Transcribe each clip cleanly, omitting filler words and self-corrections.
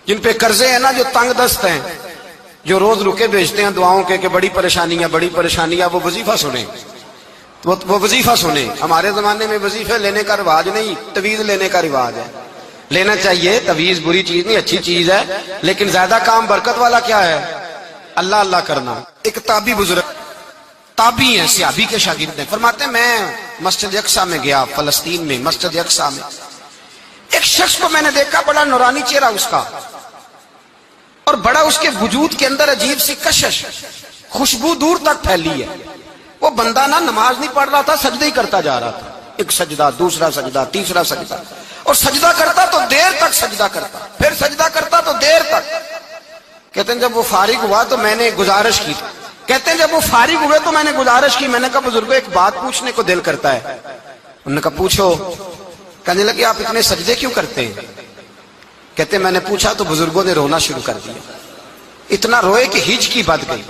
جن پہ قرضے ہیں نا، جو تنگ دست ہیں، جو روز رکے بھیجتے ہیں دعاؤں کے کہ بڑی پریشانیاں، وہ وظیفہ سنیں، وہ وظیفہ سنیں۔ ہمارے زمانے میں وظیفے لینے کا رواج نہیں، تویز لینے کا رواج ہے۔ لینا چاہیے، تویز بری چیز نہیں، اچھی چیز ہے، لیکن زیادہ کام برکت والا کیا ہے؟ اللہ اللہ کرنا۔ ایک تابعی بزرگ، تابعی ہیں، صحابی کے شاگرد ہیں، فرماتے ہیں میں مسجد اقصیٰ میں گیا، فلسطین میں مسجد اقصیٰ میں، ایک شخص کو میں نے دیکھا، بڑا نورانی چہرہ اس کا، اور بڑا اس کے وجود کے اندر عجیب سی کشش، خوشبو دور تک پھیلی ہے۔ وہ بندہ نا نماز نہیں پڑھ رہا تھا، سجدہ ہی کرتا جا رہا تھا، ایک سجدہ، دوسرا سجدہ، تیسرا سجدہ، اور سجدہ کرتا تو دیر تک سجدہ کرتا، پھر سجدہ کرتا تو دیر تک۔ کہتے ہیں جب وہ فارغ ہوا تو میں نے گزارش کی، کہتے ہیں جب وہ فارغ ہوئے تو میں نے گزارش کی، میں نے کہا بزرگو ایک بات پوچھنے کو دل کرتا ہے۔ انہوں نے کہا پوچھو۔ کہنے لگے آپ اتنے سجدے کیوں کرتے ہیں؟ کہتے ہیں میں نے پوچھا تو بزرگوں نے رونا شروع کر دیا، اتنا روئے کہ ہچکی بد گئی۔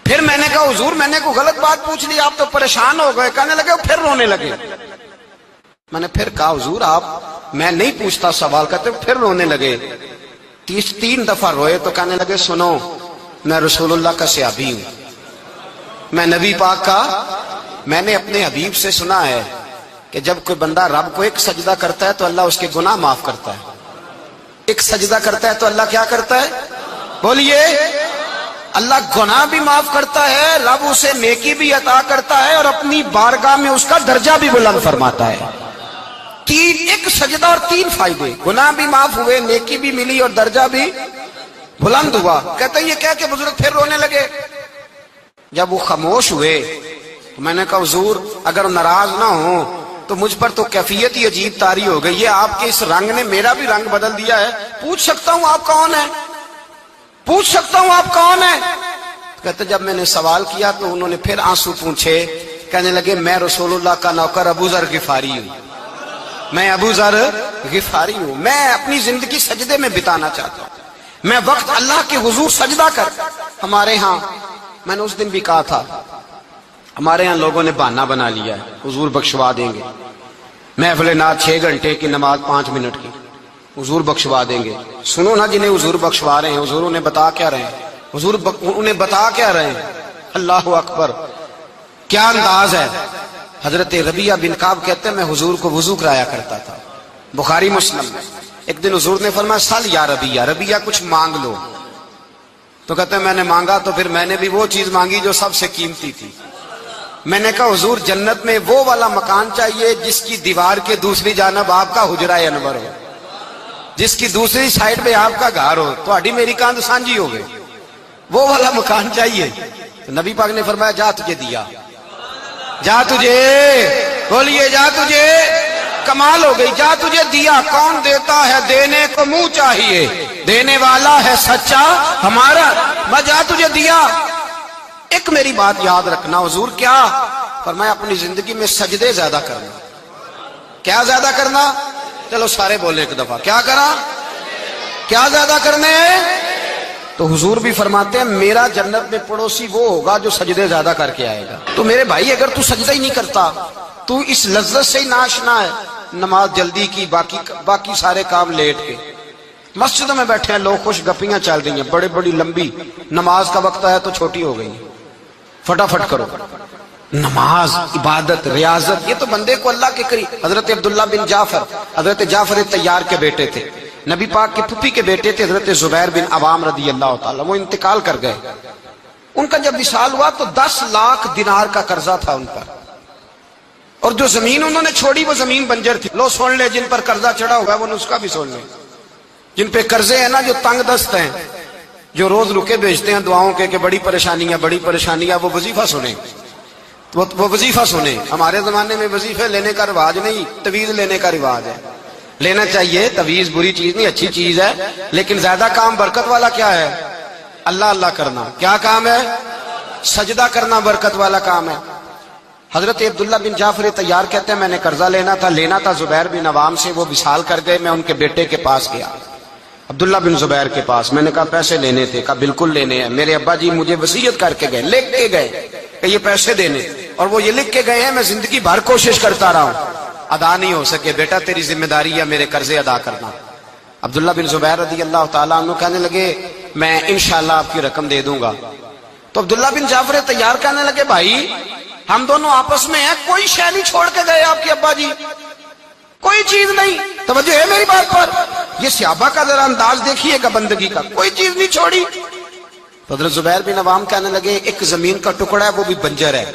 پھر میں نے کہا حضور میں نے کوئی غلط بات پوچھ لی، آپ تو پریشان ہو گئے۔ کہنے لگے پھر رونے لگے۔ میں نے پھر کہا حضور آپ، میں نہیں پوچھتا سوال، کرتے پھر رونے لگے، 3 دفعہ روئے تو کہنے لگے سنو میں رسول اللہ کا صحابی ہوں، میں نبی پاک کا، میں نے اپنے حبیب سے سنا ہے کہ جب کوئی بندہ رب کو ایک سجدہ کرتا ہے تو اللہ اس کے گناہ معاف کرتا ہے، ایک سجدہ کرتا ہے تو اللہ کیا کرتا ہے؟ بولیے، اللہ گناہ بھی معاف کرتا ہے، رب اسے نیکی بھی عطا کرتا ہے، اور اپنی بارگاہ میں اس کا درجہ بھی بلند فرماتا ہے۔ ایک سجدہ اور 3 فائدے، گناہ بھی معاف ہوئے، نیکی بھی ملی، اور درجہ بھی بلند ہوا۔ کہتے ہیں یہ کہہ کے بزرگ پھر رونے لگے۔ جب وہ خاموش ہوئے تو میں نے کہا حضور اگر ناراض نہ ہو تو مجھ پر تو کیفیت ہی عجیب طاری ہو گئی ہے، آپ کے اس رنگ نے میرا بھی رنگ بدل دیا ہے، پوچھ سکتا ہوں آپ کون ہیں؟ پوچھ سکتا ہوں آپ کون ہیں؟ کہتے جب میں نے سوال کیا تو انہوں نے پھر آنسو پونچھے، کہنے لگے میں رسول اللہ کا نوکر ابو ذر غفاری ہوں، میں ابو ذر غفاری ہوں، میں اپنی زندگی سجدے میں بتانا چاہتا ہوں، میں وقت اللہ کے حضور سجدہ کر۔ ہمارے ہاں میں نے اس دن بھی کہا تھا، ہمارے ہاں لوگوں نے بہانہ بنا لیا ہے حضور بخشوا دیں گے، محفل نعت 6 گھنٹے کی، نماز 5 منٹ کی، حضور بخشوا دیں گے۔ سنو نا جنہیں حضور بخشوا رہے ہیں، حضور انہیں بتا کیا رہے ہیں؟ حضور انہیں بتا کیا رہے ہیں؟ اللہ اکبر، کیا انداز ہے۔ حضرت ربیہ بن کعب کہتے ہیں میں حضور کو وضو کرایا کرتا تھا، بخاری مسلم میں۔ ایک دن حضور نے فرمایا سل یا ربیہ، ربیہ کچھ مانگ لو، تو کہتے ہیں میں نے مانگا تو پھر میں نے بھی وہ چیز مانگی جو سب سے قیمتی تھی۔ میں نے کہا حضور جنت میں وہ والا مکان چاہیے جس کی دیوار کے دوسری جانب آپ کا حجرہ انور ہو، جس کی دوسری سائڈ پہ آپ کا گھر ہو، تو اڈی میری کاند سانجی ہو گئی، وہ والا مکان چاہیے۔ تو نبی پاک نے فرمایا جا تجھے دیا، جا تجھے، بولیے جا تجھے، کمال ہو گئی، جا تجھے دیا۔ کون دیتا ہے؟ دینے کو منہ چاہیے، دینے والا ہے سچا ہمارا، میں جا تجھے دیا۔ ایک میری بات یاد رکھنا حضور کیا فرمایا؟ اپنی زندگی میں سجدے زیادہ کرنا۔ کیا زیادہ کرنا؟ چلو سارے بولے ایک دفعہ، کیا کرا؟ کیا زیادہ کرنے ہیں؟ تو حضور بھی فرماتے ہیں میرا جنت میں پڑوسی وہ ہوگا جو سجدے زیادہ کر کے آئے گا۔ تو میرے بھائی اگر تو سجدہ ہی نہیں کرتا، تو اس لذت سے ہی ناشنا ہے، نماز جلدی کی، باقی سارے کام لیٹ کے، مسجد میں بیٹھے ہیں لوگ، خوش گپیاں چل رہی ہیں، بڑے بڑی لمبی، نماز کا وقت آیا تو چھوٹی ہو گئی، فٹافٹ کرو۔ نماز، عبادت، ریاضت، یہ تو بندے کو اللہ کے قریب۔ حضرت عبداللہ بن جعفر، حضرت جعفر طیار کے بیٹے تھے، نبی پاک کے پھپھی کے بیٹے تھے، حضرت زبیر بن عوام رضی اللہ تعالیٰ، وہ انتقال کر گئے۔ ان کا جب وصال ہوا تو 10 لاکھ دینار کا قرضہ تھا ان پر، اور جو زمین انہوں نے چھوڑی وہ زمین بنجر تھی۔ لو سن لے، جن پر قرضہ چڑھا ہوا ہے وہ نسخہ بھی سن لے۔ جن پہ قرضے ہیں نا، جو تنگ دست ہیں، جو روز رکے بھیجتے ہیں دعاؤں کے کہ بڑی پریشانیاں، وہ وظیفہ سنیں، وہ وظیفہ سنیں۔ ہمارے زمانے میں وظیفے لینے کا رواج نہیں، تویز لینے کا رواج ہے۔ لینا چاہیے، تویز بری چیز نہیں، اچھی چیز ہے، لیکن زیادہ کام برکت والا کیا ہے؟ اللہ اللہ کرنا۔ کیا کام ہے؟ سجدہ کرنا برکت والا کام ہے۔ حضرت عبداللہ بن جعفر طیار کہتے ہیں میں نے قرضہ لینا تھا زبیر بن عوام سے، وہ وصال کر گئے، میں ان کے بیٹے کے پاس گیا، عبداللہ بن زبیر کے پاس۔ میں نے کہا پیسے لینے تھے، کہا بالکل لینے ہیں، میرے ابا جی مجھے وصیت کر کے گئے، لکھ کے گئے کہ یہ پیسے دینے، اور وہ یہ لکھ کے گئے ہیں میں زندگی بھر کوشش کرتا رہا ہوں، ادا نہیں ہو سکے، بیٹا تیری ذمہ داری ہے میرے قرضے ادا کرنا۔ عبداللہ بن زبیر رضی اللہ تعالیٰ عنہ کہنے لگے میں انشاءاللہ آپ کی رقم دے دوں گا. تو عبداللہ بن جعفر طیار کہنے لگے بھائی ہم دونوں آپس میں ہیں, کوئی شے نہیں چھوڑ کے گئے آپ کے ابا جی, کوئی چیز نہیں. توجہ ہے میری بات پر؟ یہ صحابہ کا ذرا انداز دیکھیے گا بندگی کا, کوئی چیز نہیں چھوڑی. تو حضرت زبیر بن عوام کہنے لگے ایک زمین کا ٹکڑا ہے وہ بھی بنجر ہے,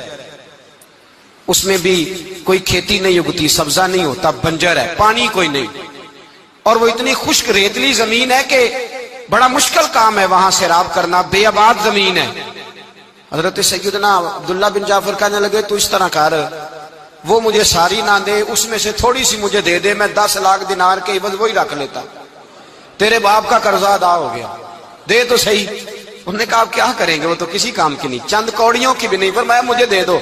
اس میں بھی کوئی کھیتی نہیں اگتی, سبزہ نہیں ہوتا, بنجر ہے, پانی کوئی نہیں, اور وہ اتنی خشک ریتلی زمین ہے کہ بڑا مشکل کام ہے وہاں سیراب کرنا, بے آباد زمین ہے. حضرت سیدنا عبداللہ بن جعفر کہنے لگے تو اس طرح کر, وہ مجھے ساری نہ دے, اس میں سے تھوڑی سی مجھے دے دے, میں 10 لاکھ دینار کے عوض وہی رکھ لیتا, تیرے باپ کا قرضہ ادا ہو گیا, دے تو صحیح. انہوں نے کہا آپ کیا کریں گے, وہ تو کسی کام کی نہیں, چند کوڑیوں کی بھی نہیں, فرمایا مجھے دے دو,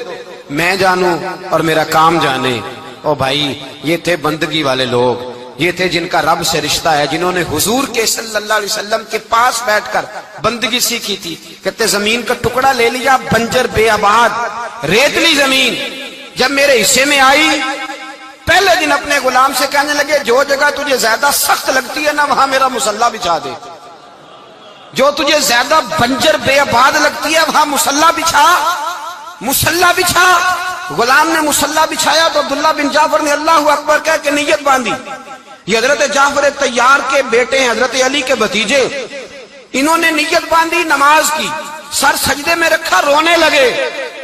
میں جانوں اور میرا کام جانے. او بھائی یہ تھے بندگی والے لوگ, یہ تھے جن کا رب سے رشتہ ہے, جنہوں نے حضور کے صلی اللہ علیہ وسلم کے پاس بیٹھ کر بندگی سیکھی تھی. کہتے زمین کا ٹکڑا لے لیا, بنجر بے آباد ریتلی زمین, جب میرے حصے میں آئی پہلے دن اپنے غلام سے کہنے لگے جو جگہ تجھے زیادہ سخت لگتی ہے نا وہاں میرا مصلی بچھا دے, جو تجھے زیادہ بنجر بے آباد لگتی ہے وہاں مصلی بچھا, مصلی بچھا. غلام نے مصلی بچھایا تو عبداللہ بن جعفر نے اللہ اکبر کہہ کے نیت باندھی. یہ حضرت جعفر طیار کے بیٹے ہیں, حضرت علی کے بھتیجے, انہوں نے نیت باندھی نماز کی, سر سجدے میں رکھا, رونے لگے,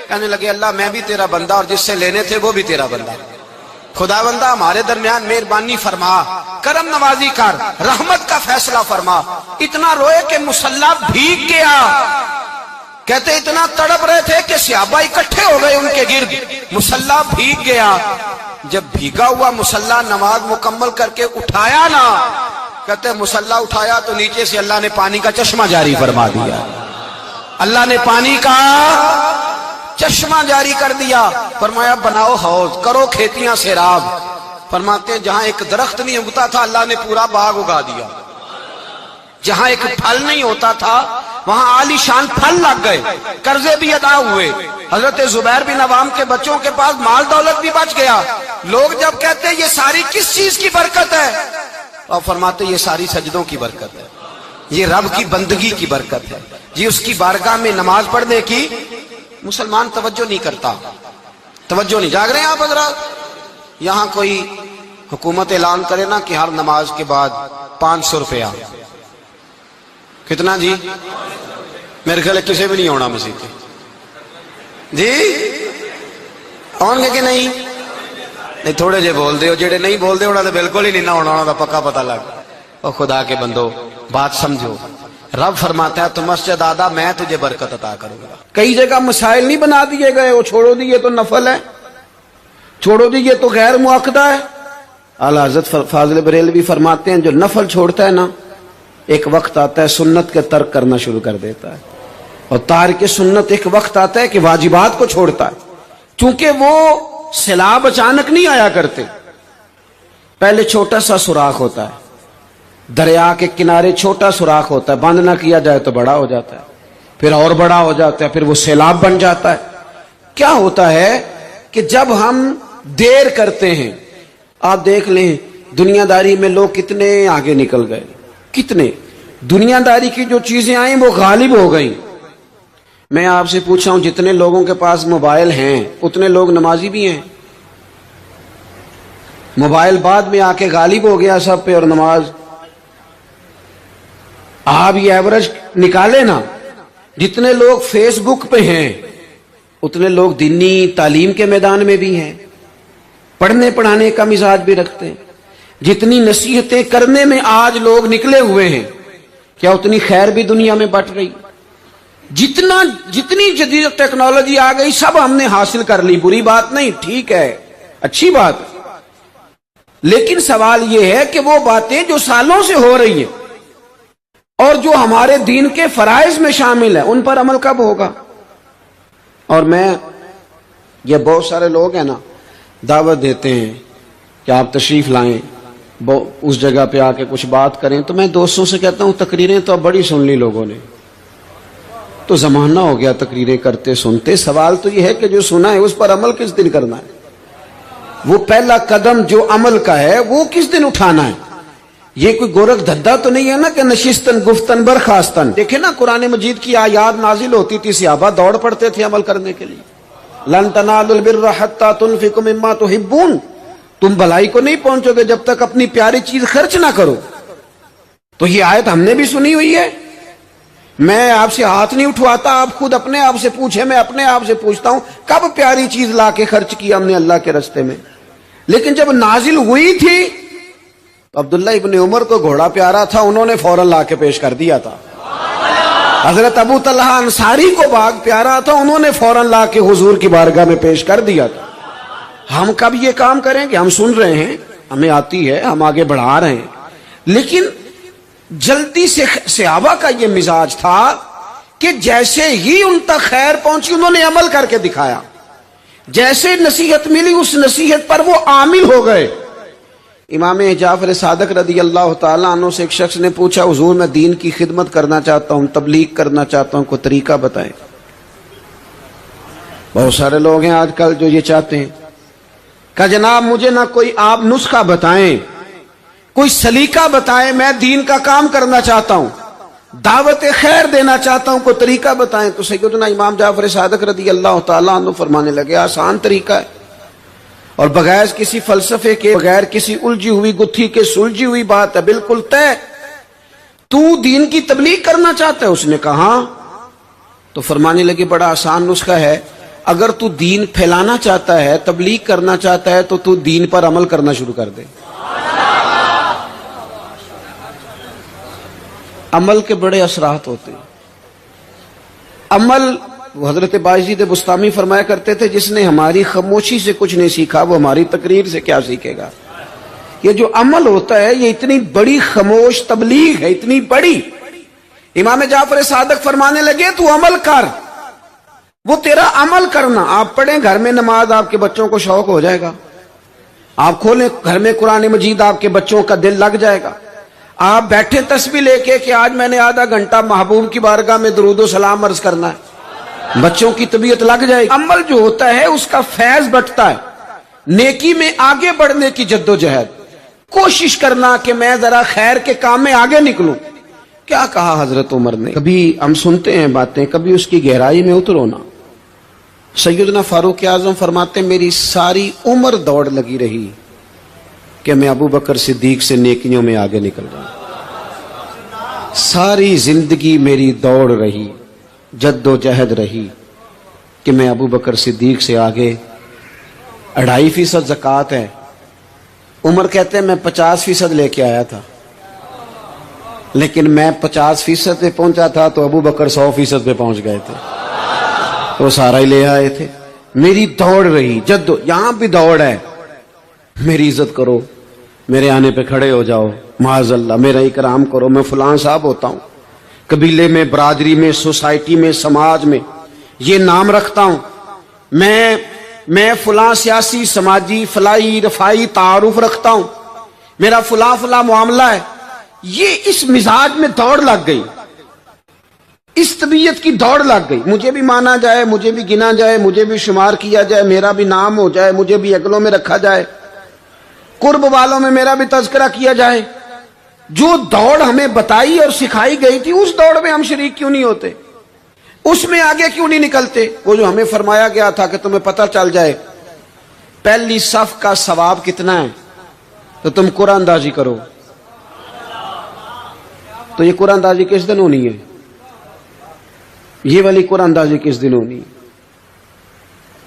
کہنے لگے اللہ میں بھی تیرا بندہ اور جس سے لینے تھے وہ بھی تیرا بندہ, خدا بندہ ہمارے درمیان مہربانی فرما, کرم نوازی کر, رحمت کا فیصلہ فرما. اتنا روئے کہ مصلی بھیگ گیا. کہتے اتنا تڑپ رہے تھے کہ صحابہ اکٹھے ہو گئے ان کے گرد, مصلی بھیگ گیا. جب بھیگا ہوا مصلی نماز مکمل کر کے اٹھایا نا, کہتے مصلی اٹھایا تو نیچے سے اللہ نے پانی کا چشمہ جاری فرما دیا, اللہ نے پانی کا چشمہ جاری کر دیا. فرمایا بناؤ حوض, کرو کھیتیاں سیراب. فرماتے ہیں جہاں ایک درخت نہیں اگتا تھا اللہ نے پورا باغ اگا دیا, جہاں ایک پھل نہیں ہوتا تھا وہاں عالی شان پھل لگ گئے, قرضے بھی ادا ہوئے. حضرت زبیر بن عوام کے بچوں کے پاس مال دولت بھی بچ گیا. لوگ جب کہتے ہیں یہ ساری کس چیز کی برکت ہے, اور فرماتے یہ ساری سجدوں کی برکت ہے, یہ رب کی بندگی کی برکت ہے, یہ اس کی بارگاہ میں نماز پڑھنے کی. مسلمان توجہ نہیں کرتا, توجہ نہیں. جاگ رہے ہیں آپ حضرات؟ یہاں کوئی حکومت اعلان کرے نا کہ ہر نماز کے بعد 500 روپیہ, کتنا جی؟ میرے خیال ہے کسی بھی نہیں ہونا مسجد کے جی, آن گے کہ نہیں؟ نہیں تھوڑے جے بول دے, جڑے نہیں بول دے انہوں نے بالکل ہی نہیں نہ ہونا, انہوں نے پکا پتہ لگ. اور خدا کے بندو بات سمجھو, رب فرماتا ہے تو مسجد آدھا میں تجھے برکت عطا کروں گا. کئی جگہ مسائل نہیں بنا دیے گئے, وہ چھوڑو دیے تو نفل ہے, چھوڑو دیے تو غیر مؤکدہ ہے. اعلیٰ حضرت فاضل بریلوی فرماتے ہیں جو نفل چھوڑتا ہے نا ایک وقت آتا ہے سنت کے ترک کرنا شروع کر دیتا ہے, اور تارک سنت ایک وقت آتا ہے کہ واجبات کو چھوڑتا ہے. چونکہ وہ سیلاب اچانک نہیں آیا کرتے, پہلے چھوٹا سا سوراخ ہوتا ہے, دریا کے کنارے چھوٹا سوراخ ہوتا ہے, بند نہ کیا جائے تو بڑا ہو جاتا ہے, پھر اور بڑا ہو جاتا ہے, پھر وہ سیلاب بن جاتا ہے. کیا ہوتا ہے کہ جب ہم دیر کرتے ہیں, آپ دیکھ لیں دنیا داری میں لوگ کتنے آگے نکل گئے, کتنے دنیا داری کی جو چیزیں آئیں وہ غالب ہو گئیں. میں آپ سے پوچھا ہوں جتنے لوگوں کے پاس موبائل ہیں اتنے لوگ نمازی بھی ہیں. موبائل بعد میں آ کے غالب ہو گیا سب پہ, اور نماز آپ یہ ایوریج نکالے نا, جتنے لوگ فیس بک پہ ہیں اتنے لوگ دینی تعلیم کے میدان میں بھی ہیں, پڑھنے پڑھانے کا مزاج بھی رکھتے ہیں. جتنی نصیحتیں کرنے میں آج لوگ نکلے ہوئے ہیں, کیا اتنی خیر بھی دنیا میں بٹ رہی؟ جتنی جدید ٹیکنالوجی آ گئی سب ہم نے حاصل کر لی, بری بات نہیں, ٹھیک ہے, اچھی بات. لیکن سوال یہ ہے کہ وہ باتیں جو سالوں سے ہو رہی ہیں اور جو ہمارے دین کے فرائض میں شامل ہیں ان پر عمل کب ہوگا؟ اور میں یہ بہت سارے لوگ ہیں نا دعوت دیتے ہیں کہ آپ تشریف لائیں, اس جگہ پہ آ کے کچھ بات کریں, تو میں دوستوں سے کہتا ہوں تقریریں تو اب بڑی سن لی لوگوں نے, تو زمانہ ہو گیا تقریریں کرتے سنتے. سوال تو یہ ہے کہ جو سنا ہے اس پر عمل کس دن کرنا ہے؟ وہ پہلا قدم جو عمل کا ہے وہ کس دن اٹھانا ہے؟ یہ کوئی گورکھ دھندا تو نہیں ہے نا کہ نشستن گفتن برخاستن. دیکھیں نا قرآن مجید کی آیات نازل ہوتی تھی، صحابہ دوڑ پڑتے تھے عمل کرنے کے لیے. لن تنالوا البر حتى تنفقوا مما تحبون، تم بھلائی کو نہیں پہنچو گے جب تک اپنی پیاری چیز خرچ نہ کرو. تو یہ آیت ہم نے بھی سنی ہوئی ہے. میں آپ سے ہاتھ نہیں اٹھواتا، آپ خود اپنے آپ سے پوچھیں، میں اپنے آپ سے پوچھتا ہوں کب پیاری چیز لا کے خرچ کیا ہم نے اللہ کے راستے میں. لیکن جب نازل ہوئی تھی عبداللہ ابن عمر کو گھوڑا پیارا تھا، انہوں نے فوراً لا کے پیش کر دیا تھا. حضرت ابو طلحہ انصاری کو باغ پیارا تھا، انہوں نے فوراً لا کے حضور کی بارگاہ میں پیش کر دیا تھا. ہم کب یہ کام کریں گے؟ ہم سن رہے ہیں، ہمیں آتی ہے، ہم آگے بڑھا رہے ہیں، لیکن جلدی سے صحابہ کا یہ مزاج تھا کہ جیسے ہی ان تک خیر پہنچی انہوں نے عمل کر کے دکھایا. جیسے نصیحت ملی اس نصیحت پر وہ عامل ہو گئے. امام جعفر صادق رضی اللہ تعالیٰ عنہ سے ایک شخص نے پوچھا، حضور میں دین کی خدمت کرنا چاہتا ہوں، تبلیغ کرنا چاہتا ہوں، کوئی طریقہ بتائیں. بہت سارے لوگ ہیں آج کل جو یہ چاہتے ہیں کہ جناب مجھے نہ کوئی آپ نسخہ بتائیں، کوئی سلیقہ بتائیں، میں دین کا کام کرنا چاہتا ہوں، دعوت خیر دینا چاہتا ہوں، کوئی طریقہ بتائیں. تو سیدنا امام جعفر صادق رضی اللہ تعالیٰ عنہ فرمانے لگے، آسان طریقہ ہے اور بغیر کسی فلسفے کے، بغیر کسی الجھی ہوئی گتھی کے سلجھی ہوئی بات ہے، بالکل طے. تو دین کی تبلیغ کرنا چاہتا ہے؟ اس نے کہا. تو فرمانے لگے بڑا آسان نسخہ ہے، اگر تو دین پھیلانا چاہتا ہے، تبلیغ کرنا چاہتا ہے تو تو دین پر عمل کرنا شروع کر دے. عمل کے بڑے اثرات ہوتے ہیں. عمل، حضرت باجید بستامی فرمایا کرتے تھے، جس نے ہماری خاموشی سے کچھ نہیں سیکھا وہ ہماری تقریر سے کیا سیکھے گا. یہ جو عمل ہوتا ہے یہ اتنی بڑی خاموش تبلیغ ہے، اتنی بڑی. امام جعفر صادق فرمانے لگے تو عمل کر، وہ تیرا عمل کرنا. آپ پڑھیں گھر میں نماز، آپ کے بچوں کو شوق ہو جائے گا. آپ کھولیں گھر میں قرآن مجید، آپ کے بچوں کا دل لگ جائے گا. آپ بیٹھے تسبیح لے کے کہ آج میں نے آدھا گھنٹہ محبوب کی بارگاہ میں درود و سلام عرض کرنا ہے، بچوں کی طبیعت لگ جائے گی. عمل جو ہوتا ہے اس کا فیض بٹتا ہے. نیکی میں آگے بڑھنے کی جد و جہد، کوشش کرنا کہ میں ذرا خیر کے کام میں آگے نکلوں. کیا کہا حضرت عمر نے؟ کبھی ہم سنتے ہیں باتیں، کبھی اس کی گہرائی میں اترو نا. سیدنا فاروق اعظم فرماتے میری ساری عمر دوڑ لگی رہی کہ میں ابو بکر صدیق سے نیکیوں میں آگے نکل رہا ہوں. ساری زندگی میری دوڑ رہی، جد و جہد رہی کہ میں ابو بکر صدیق سے آگے. 2.5% زکوٰۃ ہے. عمر کہتے ہیں میں 50% لے کے آیا تھا، لیکن میں 50% پہ پہنچا تھا تو ابو بکر 100% پہ پہنچ گئے تھے، تو سارا ہی لے آئے تھے. میری دوڑ رہی، یہاں بھی دوڑ ہے. میری عزت کرو، میرے آنے پہ کھڑے ہو جاؤ، معاذ اللہ میرا اکرام کرو، میں فلاں صاحب ہوتا ہوں، قبیلے میں، برادری میں، سوسائٹی میں، سماج میں یہ نام رکھتا ہوں، میں فلاں سیاسی، سماجی، فلاحی، رفائی تعارف رکھتا ہوں، میرا فلاں معاملہ ہے. یہ اس مزاج میں دوڑ لگ گئی، اس طبیعت کی دوڑ لگ گئی. مجھے بھی مانا جائے، مجھے بھی گنا جائے، مجھے بھی شمار کیا جائے، میرا بھی نام ہو جائے، مجھے بھی اگلوں میں رکھا جائے، قرب والوں میں میرا بھی تذکرہ کیا جائے. جو دوڑ ہمیں بتائی اور سکھائی گئی تھی اس دوڑ میں ہم شریک کیوں نہیں ہوتے؟ اس میں آگے کیوں نہیں نکلتے؟ وہ جو ہمیں فرمایا گیا تھا کہ تمہیں پتہ چل جائے پہلی صف کا ثواب کتنا ہے تو تم قرآن اندازی کرو. تو یہ قرآن اندازی کس دن ہونی ہے؟ یہ والی قرآن اندازی کس دن ہونی ہے؟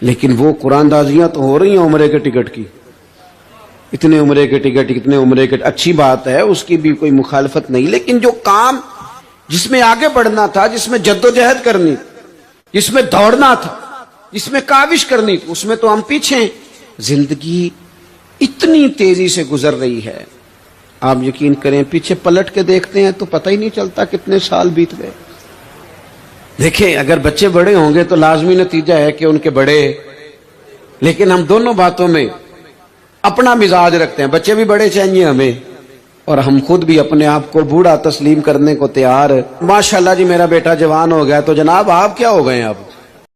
لیکن وہ قرآن اندازیاں تو ہو رہی ہیں عمرے کے ٹکٹ کی. اتنے عمرے کے ٹکٹ، اتنے عمرے کے، اچھی بات ہے، اس کی بھی کوئی مخالفت نہیں، لیکن جو کام جس میں آگے بڑھنا تھا، جس میں جد و جہد کرنی، جس میں دوڑنا تھا، جس میں کاوش کرنی تھی، اس میں تو ہم پیچھے ہیں. زندگی اتنی تیزی سے گزر رہی ہے، آپ یقین کریں پیچھے پلٹ کے دیکھتے ہیں تو پتہ ہی نہیں چلتا کتنے سال بیت گئے. دیکھیں اگر بچے بڑے ہوں گے تو لازمی نتیجہ ہے کہ ان کے بڑے، لیکن ہم دونوں باتوں میں اپنا مزاج رکھتے ہیں. بچے بھی بڑے چاہیے ہمیں، اور ہم خود بھی اپنے آپ کو بوڑھا تسلیم کرنے کو تیار. ماشاءاللہ جی میرا بیٹا جوان ہو گیا، تو جناب آپ کیا ہو گئے اب؟